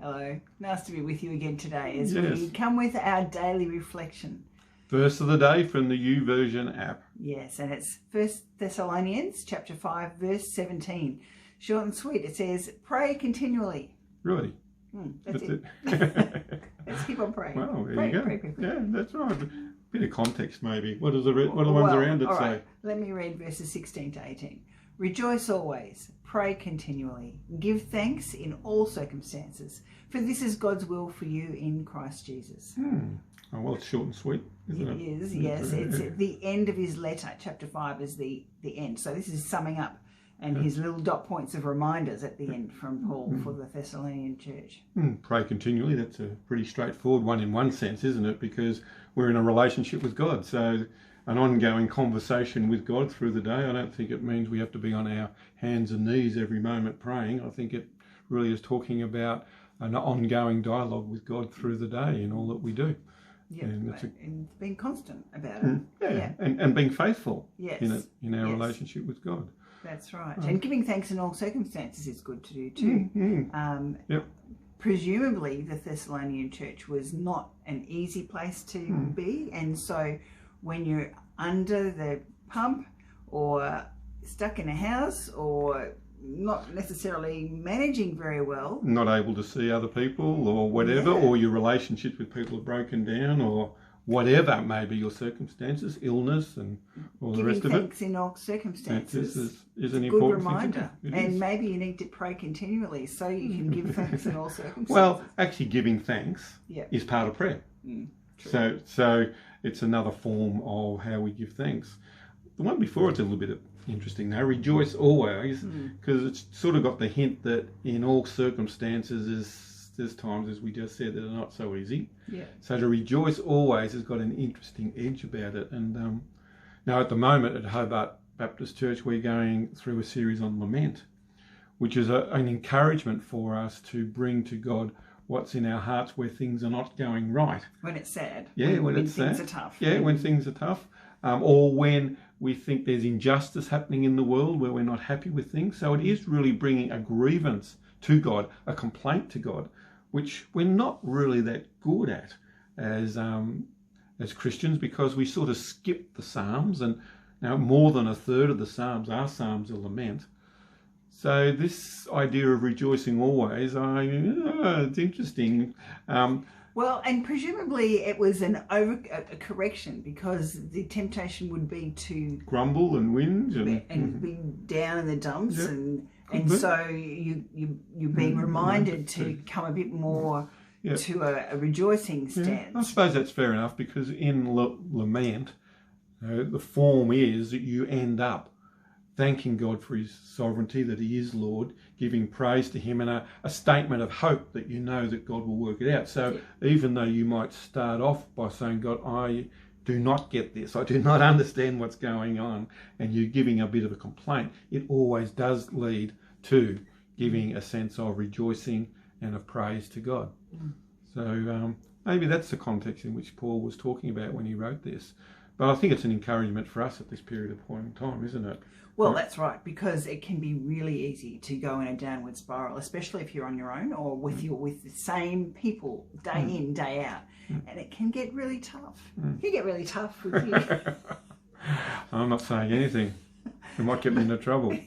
Hello. Nice to be with you again today as Yes. we come with our daily reflection. Verse of the day from the YouVersion app. Yes, and it's 1 Thessalonians chapter 5, verse 17. Short and sweet. It says, pray continually. Really? That's it. Let's keep on praying. Well, there Pray, you go. pray, pray, pray. Yeah, that's right. Bit of context maybe. What are the ones around it all say? right. Let me read verses 16 to 18. Rejoice always, pray continually, give thanks in all circumstances, for this is God's will for you in Christ Jesus. Oh, well, it's short and sweet, isn't it? It is, yes. It's at the end of his letter. Chapter 5 is the end. So this is summing up and his little dot points of reminders at the end from Paul for the Thessalonian church. Pray continually. That's a pretty straightforward one in one sense, isn't it? Because we're in a relationship with God. So an ongoing conversation with God through the day. I don't think it means we have to be on our hands and knees every moment praying. I think it really is talking about an ongoing dialogue with God through the day in all that we do. Yeah, and being constant about it. And being faithful in our Yes. relationship with God. That's right. And giving thanks in all circumstances is good to do too. Presumably the Thessalonian church was not an easy place to be, and so when you're under the pump or stuck in a house or not necessarily managing very well, not able to see other people or whatever, or your relationships with people are broken down or whatever may be your circumstances, illness and all the rest of it. Giving thanks in all circumstances is an a important good reminder. thing to do. And maybe you need to pray continually so you can give thanks in all circumstances. Well, actually giving thanks is part of prayer. So it's another form of how we give thanks. The one before it's a little bit interesting though. Rejoice always, because it's sort of got the hint that in all circumstances there's times, as we just said, that are not so easy. So to rejoice always has got an interesting edge about it. And now at the moment at Hobart Baptist Church we're going through a series on lament, which is an encouragement for us to bring to God what's in our hearts where things are not going right. When it's sad. When it's things are tough. When things are tough. Or when we think there's injustice happening in the world where we're not happy with things. So it is really bringing a grievance to God, a complaint to God, which we're not really that good at as Christians, because we sort of skip the Psalms, and now more than a third of the Psalms are Psalms of lament. So this idea of rejoicing always, it's interesting. Well, and presumably it was a correction, because the temptation would be to grumble and whinge and be down in the dumps, and so you're being reminded to come a bit more to a rejoicing stance. I suppose that's fair enough, because in lament, the form is that you end up thanking God for his sovereignty, that he is Lord, giving praise to him, and a statement of hope that you know that God will work it out. So even though you might start off by saying, God, I do not get this, I do not understand what's going on, and you're giving a bit of a complaint, it always does lead to giving a sense of rejoicing and of praise to God. So maybe that's the context in which Paul was talking about when he wrote this. But I think it's an encouragement for us at this period of point in time, isn't it? Well, that's right, because it can be really easy to go in a downward spiral, especially if you're on your own or with the same people day in, day out. And it can get really tough. It can get really tough with you. I'm not saying anything. It might get me into trouble.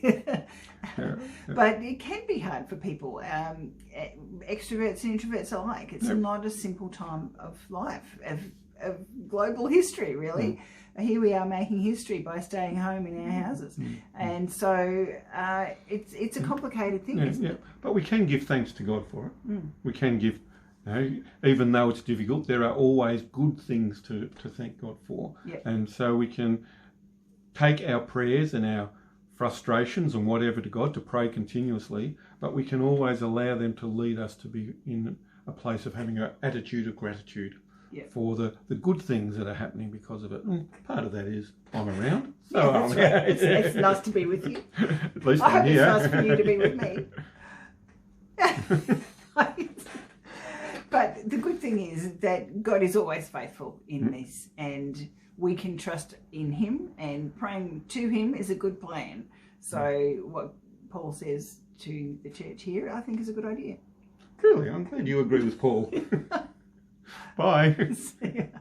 But it can be hard for people, extroverts and introverts alike. It's not a simple time of life, of global history, really. Here we are making history by staying home in our houses. And so it's a complicated thing, isn't it? But we can give thanks to God for it. We can give, even though it's difficult, there are always good things to thank God for. And so we can take our prayers and our frustrations and whatever to God, to pray continuously, but we can always allow them to lead us to be in a place of having an attitude of gratitude for the good things that are happening because of it. And part of that is I'm around. So that's right. It's nice to be with you. At least I I'm hope here. it's nice for you to be with me. But the good thing is that God is always faithful in this, and we can trust in him, and praying to him is a good plan. So what Paul says to the church here, I think, is a good idea. Really, I'm glad you agree with Paul. Bye. See ya.